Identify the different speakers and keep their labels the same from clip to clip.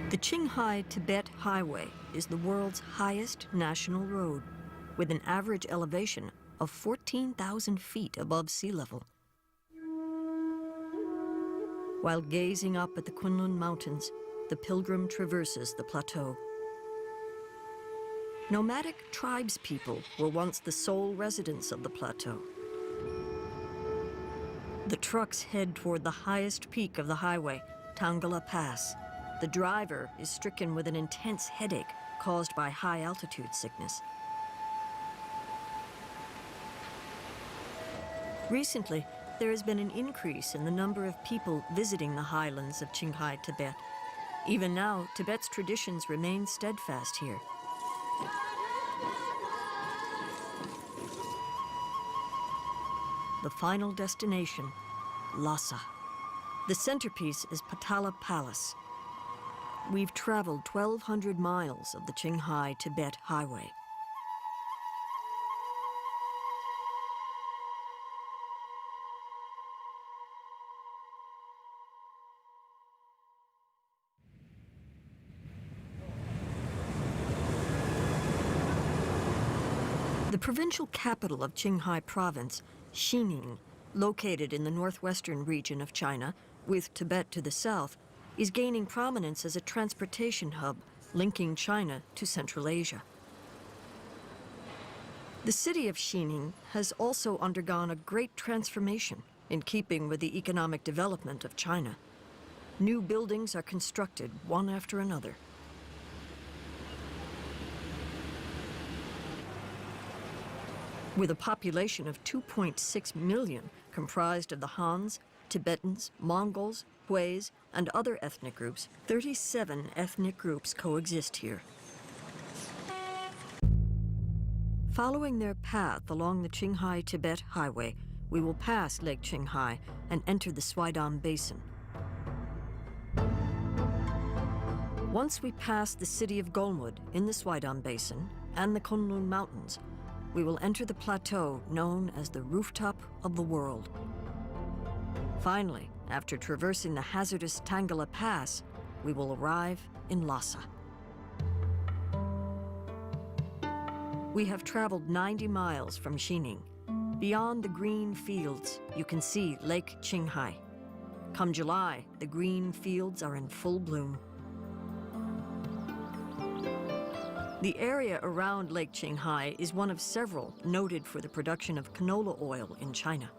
Speaker 1: The Qinghai-Tibet Highway is the world's highest national road, with an average elevation of 14,000 feet above sea level. While gazing up at the Kunlun Mountains, the pilgrim traverses the plateau. Nomadic tribespeople were once the sole residents of the plateau. The trucks head toward the highest peak of the highway, Tangala Pass. The driver is stricken with an intense headache caused by high-altitude sickness. Recently, there has been an increase in the number of people visiting the highlands of Qinghai, Tibet. Even now, Tibet's traditions remain steadfast here. The final destination, Lhasa. The centerpiece is Potala Palace. We've traveled 1,200 miles of the Qinghai-Tibet Highway. The provincial capital of Qinghai Province, Xining, located in the northwestern region of China, with Tibet to the south, is gaining prominence as a transportation hub linking China to Central Asia. The city of Xining has also undergone a great transformation in keeping with the economic development of China. New buildings are constructed one after another. With a population of 2.6 million, comprised of the Hans, Tibetans, Mongols, Huis, and other ethnic groups, 37 ethnic groups coexist here. Following their path along the Qinghai-Tibet Highway, we will pass Lake Qinghai and enter the Swaidam Basin. Once we pass the city of Golmud in the Swaidam Basin and the Kunlun Mountains, we will enter the plateau known as the rooftop of the world. Finally, after traversing the hazardous Tangala Pass, we will arrive in Lhasa. We have traveled 90 miles from Xining. Beyond the green fields, you can see Lake Qinghai. Come July, the green fields are in full bloom. The area around Lake Qinghai is one of several noted for the production of canola oil in China.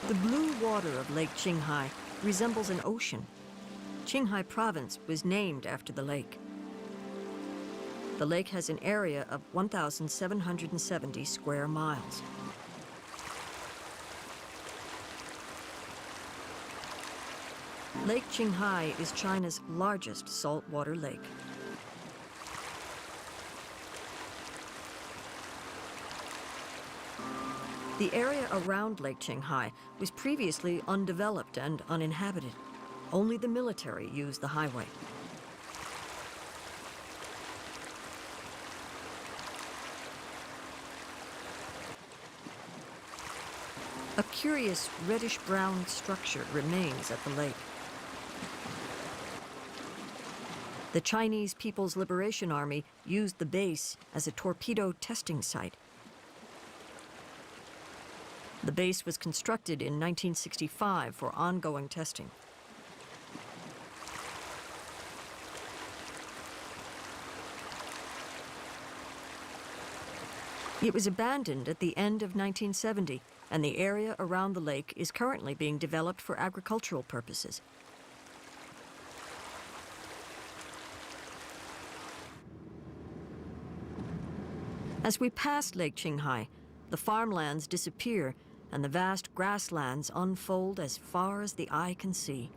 Speaker 1: The blue water of Lake Qinghai resembles an ocean. Qinghai Province was named after the lake. The lake has an area of 1,770 square miles. Lake Qinghai is China's largest saltwater lake. The area around Lake Qinghai was previously undeveloped and uninhabited. Only the military used the highway. A curious reddish-brown structure remains at the lake. The Chinese People's Liberation Army used the base as a torpedo testing site. The base was constructed in 1965 for ongoing testing. It was abandoned at the end of 1970, and the area around the lake is currently being developed for agricultural purposes. As we pass Lake Qinghai, the farmlands disappear and the vast grasslands unfold as far as the eye can see.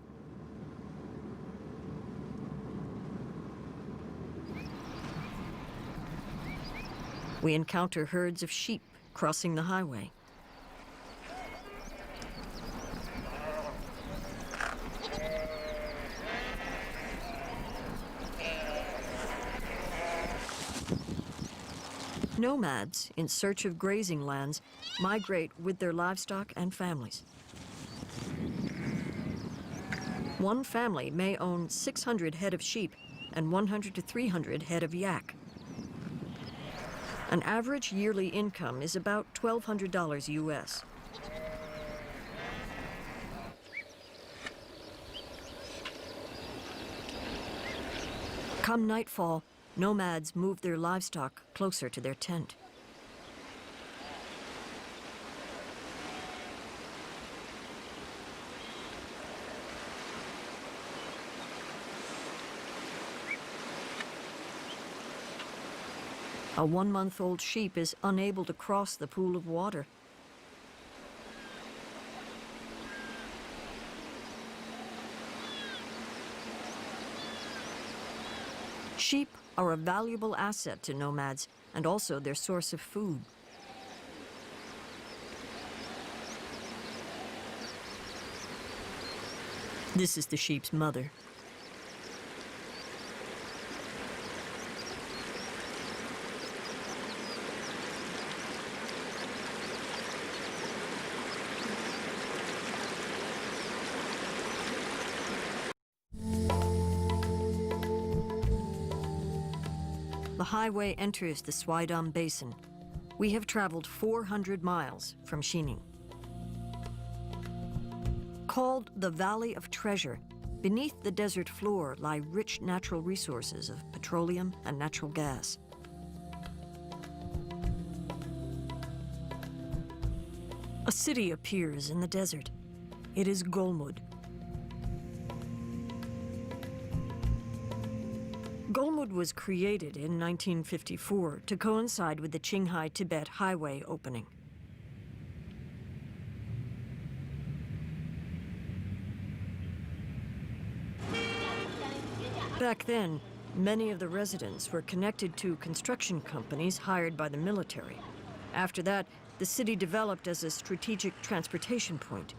Speaker 1: We encounter herds of sheep crossing the highway. Nomads, in search of grazing lands, migrate with their livestock and families. One family may own 600 head of sheep and 100 to 300 head of yak. An average yearly income is about $1,200 US. Come nightfall, nomads move their livestock closer to their tent. A 1-month-old sheep is unable to cross the pool of water. Sheep are a valuable asset to nomads and also their source of food. This is the sheep's mother. The highway enters the Swaidam Basin. We have traveled 400 miles from Xining. Called the Valley of Treasure, beneath the desert floor lie rich natural resources of petroleum and natural gas. A city appears in the desert. It is Golmud. Golmud was created in 1954 to coincide with the Qinghai-Tibet Highway opening. Back then, many of the residents were connected to construction companies hired by the military. After that, the city developed as a strategic transportation point.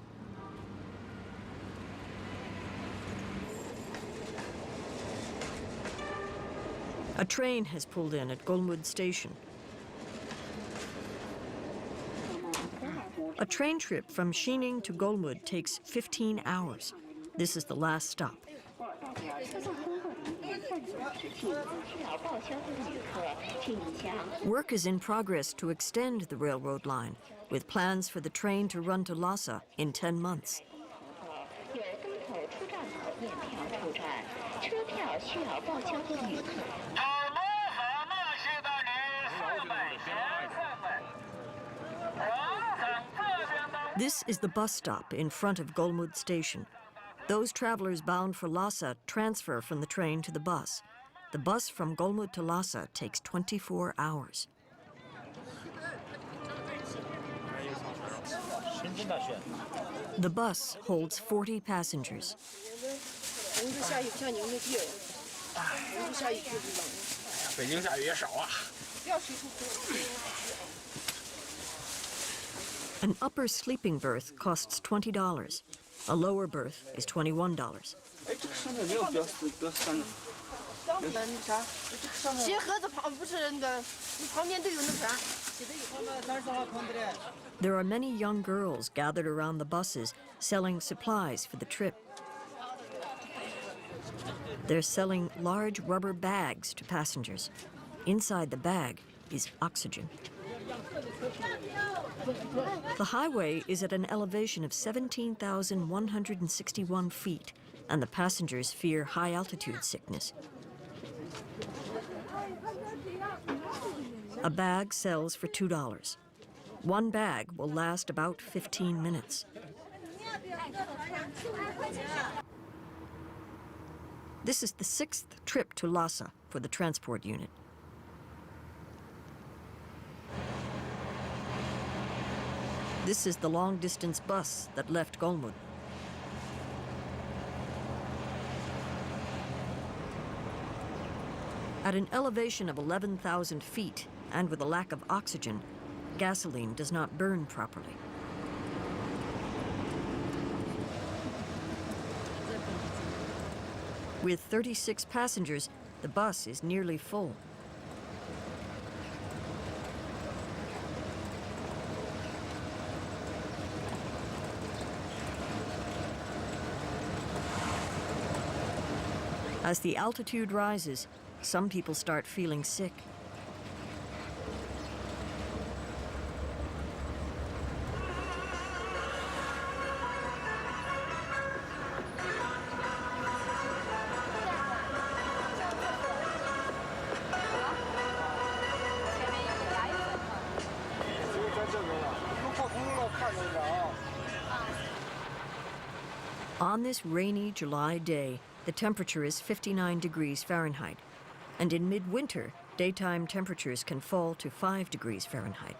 Speaker 1: A train has pulled in at Golmud Station. A train trip from Xining to Golmud takes 15 hours. This is the last stop. Work is in progress to extend the railroad line, with plans for the train to run to Lhasa in 10 months. This is the bus stop in front of Golmud Station. Those travelers bound for Lhasa transfer from the train to the bus. The bus from Golmud to Lhasa takes 24 hours. The bus holds 40 passengers. An upper sleeping berth costs $20. A lower berth is $21. There are many young girls gathered around the buses selling supplies for the trip. They're selling large rubber bags to passengers. Inside the bag is oxygen. The highway is at an elevation of 17,161 feet, and the passengers fear high-altitude sickness. A bag sells for $2. One bag will last about 15 minutes. This is the 6th trip to Lhasa for the transport unit. This is the long-distance bus that left Golmud. At an elevation of 11,000 feet and with a lack of oxygen, gasoline does not burn properly. With 36 passengers, the bus is nearly full. As the altitude rises, some people start feeling sick. On this rainy July day, the temperature is 59 degrees Fahrenheit, and in midwinter, daytime temperatures can fall to 5 degrees Fahrenheit.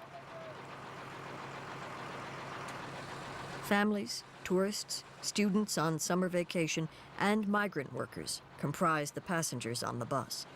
Speaker 1: Families, tourists, students on summer vacation, and migrant workers comprise the passengers on the bus.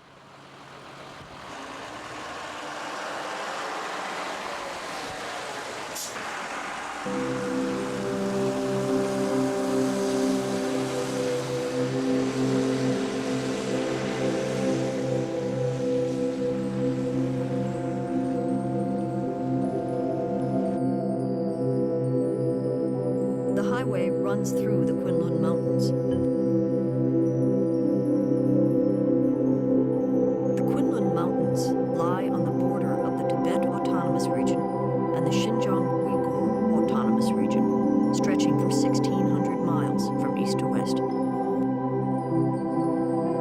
Speaker 1: The highway runs through the Kunlun Mountains. The Kunlun Mountains lie on the border of the Tibet Autonomous Region and the Xinjiang Uyghur Autonomous Region, stretching for 1,600 miles from east to west.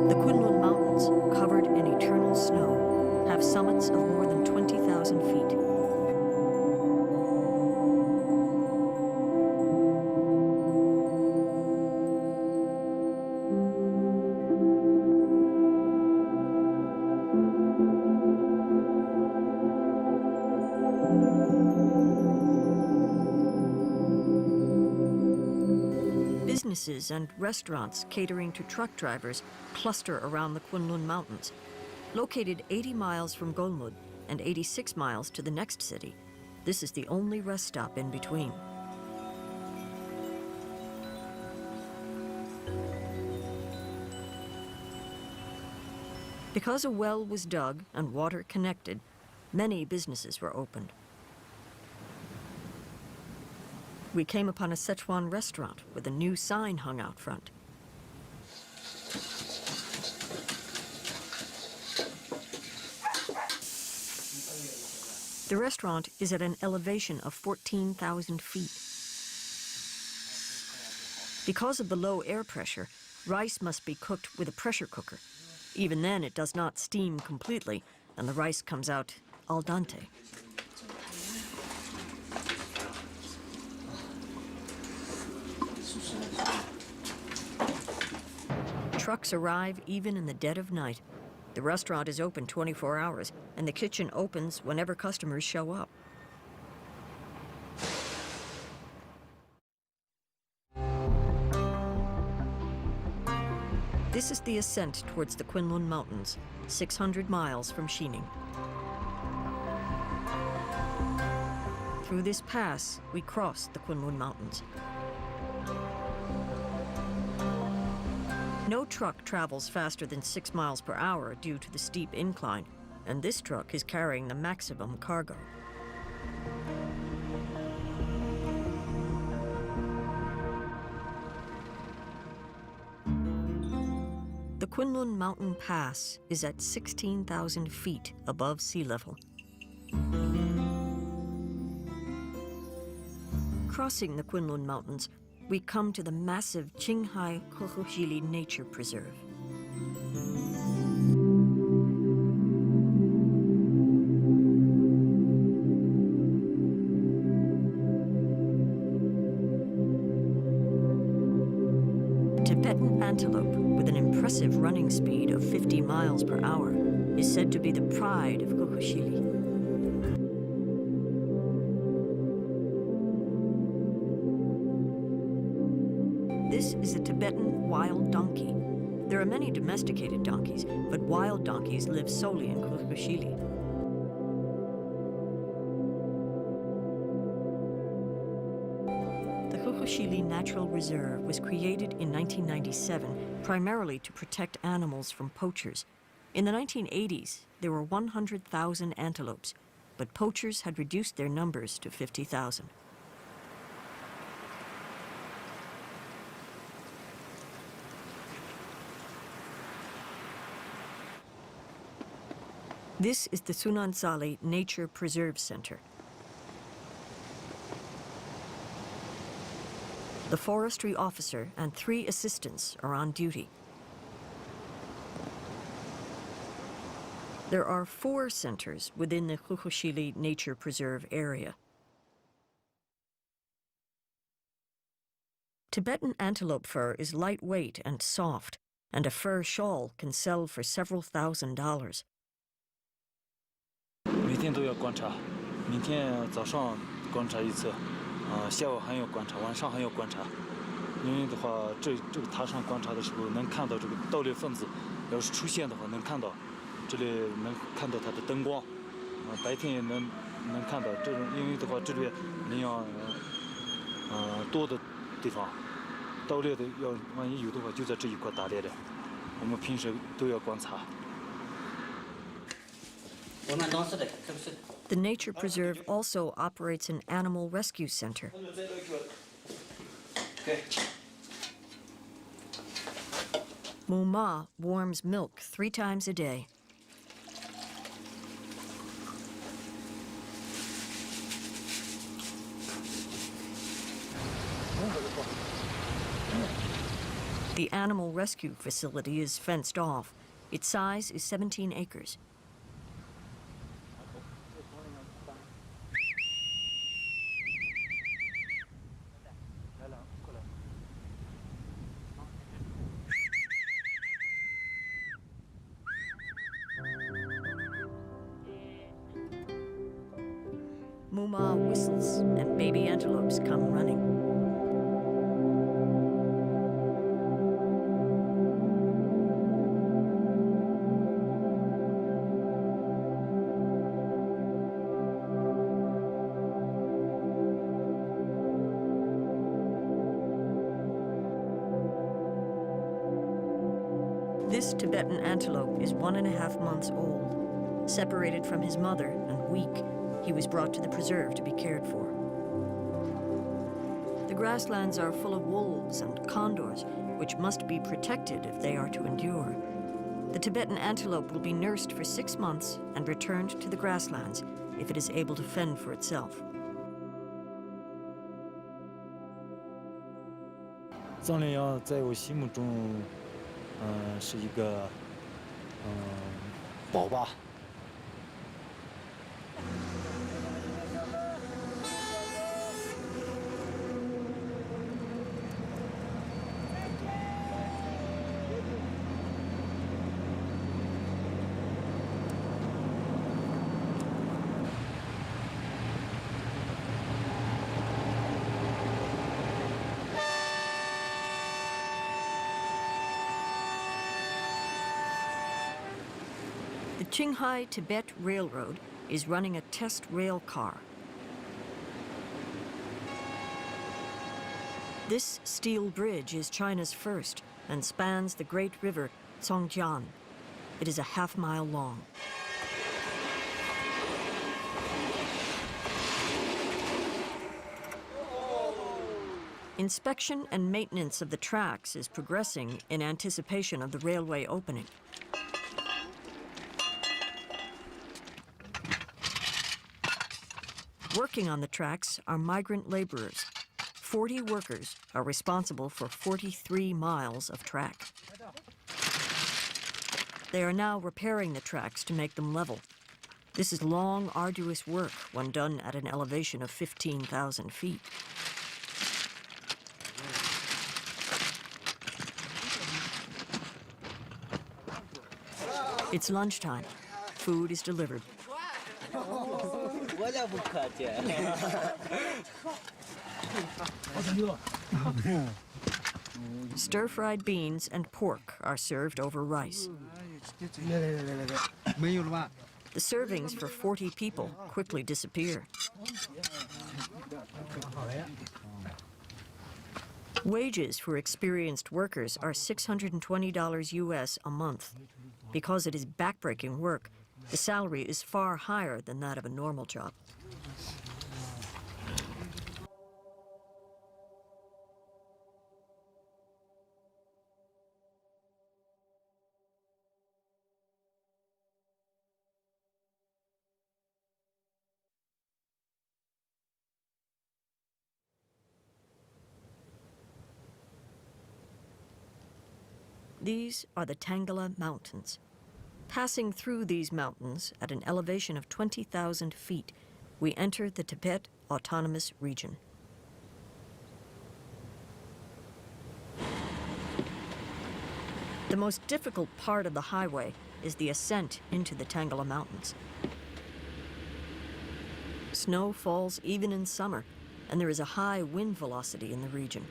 Speaker 1: The Kunlun Mountains, covered in eternal snow, have summits of more than 20,000 feet. Businesses and restaurants catering to truck drivers cluster around the Kunlun Mountains. Located 80 miles from Golmud and 86 miles to the next city, this is the only rest stop in between. Because a well was dug and water connected, many businesses were opened. We came upon a Sichuan restaurant with a new sign hung out front. The restaurant is at an elevation of 14,000 feet. Because of the low air pressure, rice must be cooked with a pressure cooker. Even then, it does not steam completely, and the rice comes out al dente. Trucks arrive even in the dead of night. The restaurant is open 24 hours, and the kitchen opens whenever customers show up. This is the ascent towards the Kunlun Mountains, 600 miles from Xining. Through this pass, we cross the Kunlun Mountains. No truck travels faster than 6 miles per hour due to the steep incline, and this truck is carrying the maximum cargo. The Kunlun Mountain Pass is at 16,000 feet above sea level. Crossing the Kunlun Mountains, we come to the massive Qinghai Kohuxili Nature Preserve. Tibetan antelope, with an impressive running speed of 50 miles per hour, is said to be the pride of Kohuxili. This is a Tibetan wild donkey. There are many domesticated donkeys, but wild donkeys live solely in Kohuxili. The Kohuxili Natural Reserve was created in 1997 primarily to protect animals from poachers. In the 1980s, there were 100,000 antelopes, but poachers had reduced their numbers to 50,000. This is the Sunansali Nature Preserve Center. The forestry officer and 3 assistants are on duty. There are 4 centers within the Khukhishili Nature Preserve area. Tibetan antelope fur is lightweight and soft, and a fur shawl can sell for several $1,000s.
Speaker 2: 每天都要观察，明天早上观察一次，下午还要观察，晚上还要观察。因为的话，这个塔上观察的时候，能看到这个盗猎分子，要是出现的话，能看到，这里能看到它的灯光，白天也能看到。这种因为的话，这里人要多的地方，盗猎的要万一有的话，就在这一块打猎的，我们平时都要观察。
Speaker 1: The nature preserve also operates an animal rescue center. Muma warms milk 3 times a day. The animal rescue facility is fenced off. Its size is 17 acres. Muma whistles and baby antelopes come running. This Tibetan antelope is 1.5 months old. Separated from his mother and weak, he was brought to the preserve to be cared for. The grasslands are full of wolves and condors, which must be protected if they are to endure. The Tibetan antelope will be nursed for 6 months and returned to the grasslands if it is able to fend for itself.
Speaker 2: 藏羚羊在我心目中，是一个，宝吧。
Speaker 1: The Qinghai-Tibet Railroad is running a test rail car. This steel bridge is China's first and spans the great river Songjiang. It is a half-mile long. Inspection and maintenance of the tracks is progressing in anticipation of the railway opening. Working on the tracks are migrant laborers. 40 workers are responsible for 43 miles of track. They are now repairing the tracks to make them level. This is long, arduous work when done at an elevation of 15,000 feet. It's lunchtime. Food is delivered. Stir-fried beans and pork are served over rice. The servings for 40 people quickly disappear. Wages for experienced workers are $620 US a month. Because it is backbreaking work, the salary is far higher than that of a normal job. These are the Tangala Mountains. Passing through these mountains at an elevation of 20,000 feet, we enter the Tibet Autonomous Region. The most difficult part of the highway is the ascent into the Tangala Mountains. Snow falls even in summer, and there is a high wind velocity in the region.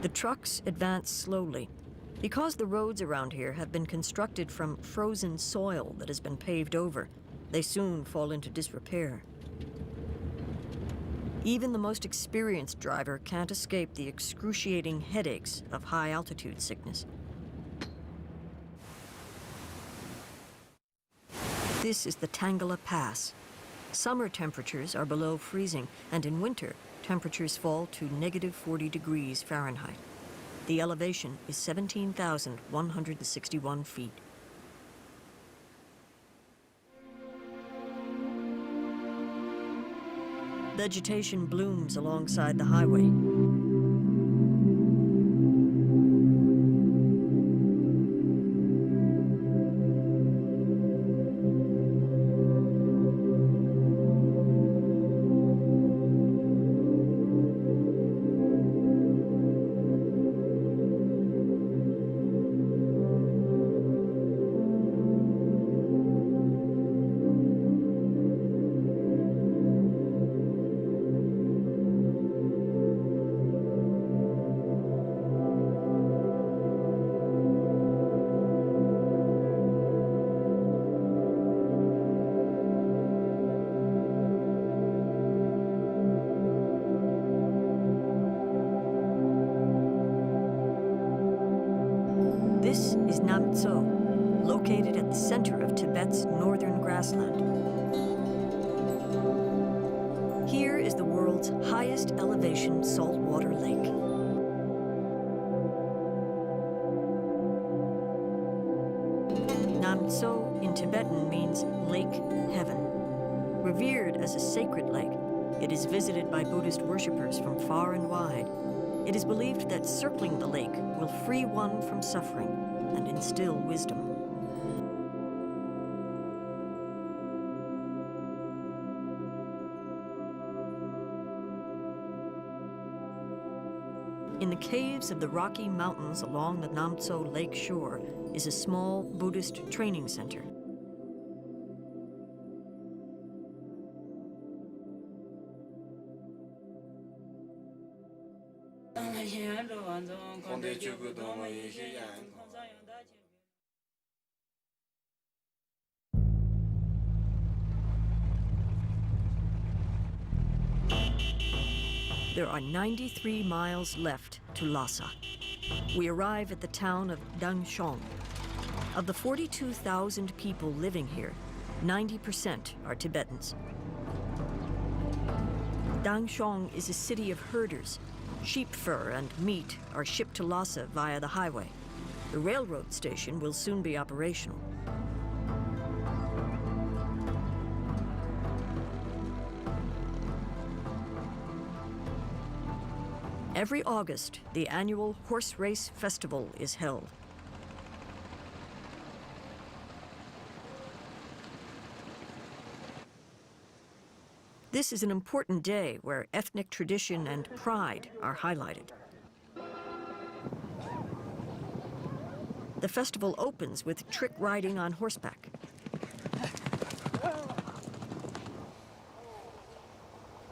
Speaker 1: The trucks advance slowly. Because the roads around here have been constructed from frozen soil that has been paved over, they soon fall into disrepair. Even the most experienced driver can't escape the excruciating headaches of high-altitude sickness. This is the Tangala Pass. Summer temperatures are below freezing, and in winter, temperatures fall to -40 degrees Fahrenheit. The elevation is 17,161 feet. Vegetation blooms alongside the highway. This is Namtso, located at the center of Tibet's northern grassland. Here is the world's highest elevation saltwater lake. Namtso in Tibetan means lake heaven. Revered as a sacred lake, it is visited by Buddhist worshippers from far and wide. It is believed that circling the lake will free one from suffering and instill wisdom. In the caves of the Rocky Mountains along the Namtso Lake shore is a small Buddhist training center. There are 93 miles left to Lhasa. We arrive at the town of Dangshong. Of the 42,000 people living here, 90% are Tibetans. Dangshong is a city of herders. Sheep fur and meat are shipped to Lhasa via the highway. The railroad station will soon be operational. Every August, the annual horse race festival is held. This is an important day where ethnic tradition and pride are highlighted. The festival opens with trick riding on horseback.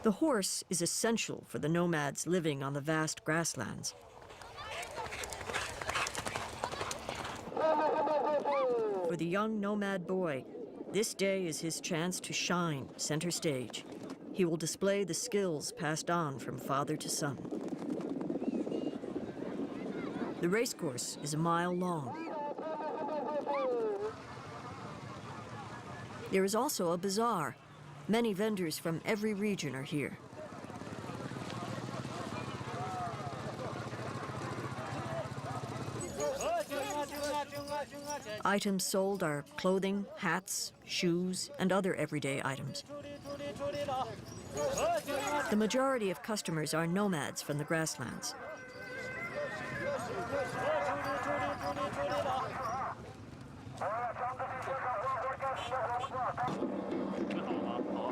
Speaker 1: The horse is essential for the nomads living on the vast grasslands. For the young nomad boy, this day is his chance to shine center stage. He will display the skills passed on from father to son. The racecourse is a mile long. There is also a bazaar. Many vendors from every region are here. Items sold are clothing, hats, shoes, and other everyday items. The majority of customers are nomads from the grasslands.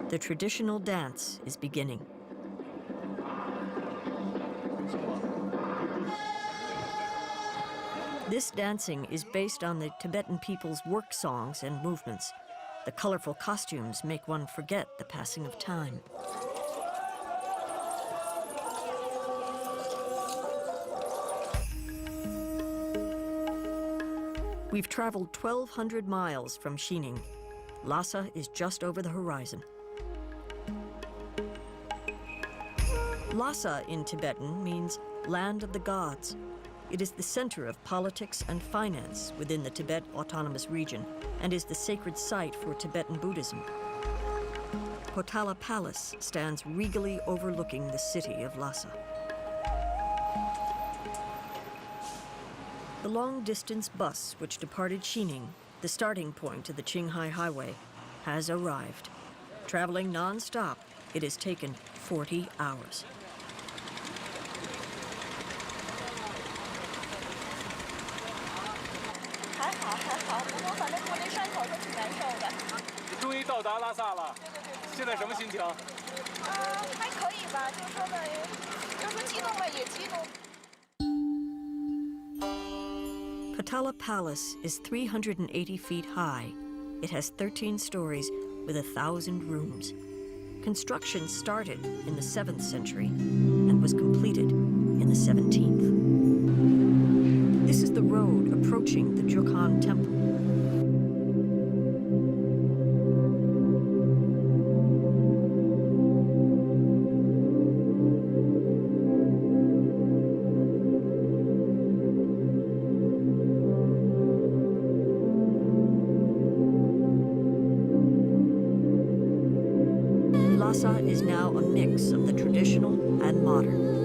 Speaker 1: The traditional dance is beginning. This dancing is based on the Tibetan people's work songs and movements. The colorful costumes make one forget the passing of time. We've traveled 1,200 miles from Xining. Lhasa is just over the horizon. Lhasa in Tibetan means land of the gods. It is the center of politics and finance within the Tibet Autonomous Region and is the sacred site for Tibetan Buddhism. Potala Palace stands regally overlooking the city of Lhasa. The long-distance bus which departed Xining, the starting point of the Qinghai Highway, has arrived. Traveling non-stop, it has taken 40 hours. Potala Palace is 380 feet high. It has 13 stories with 1,000 rooms. Construction started in the 7th century and was completed in the 17th. This is the road approaching the Jukhan Temple. Lhasa is now a mix of the traditional and modern.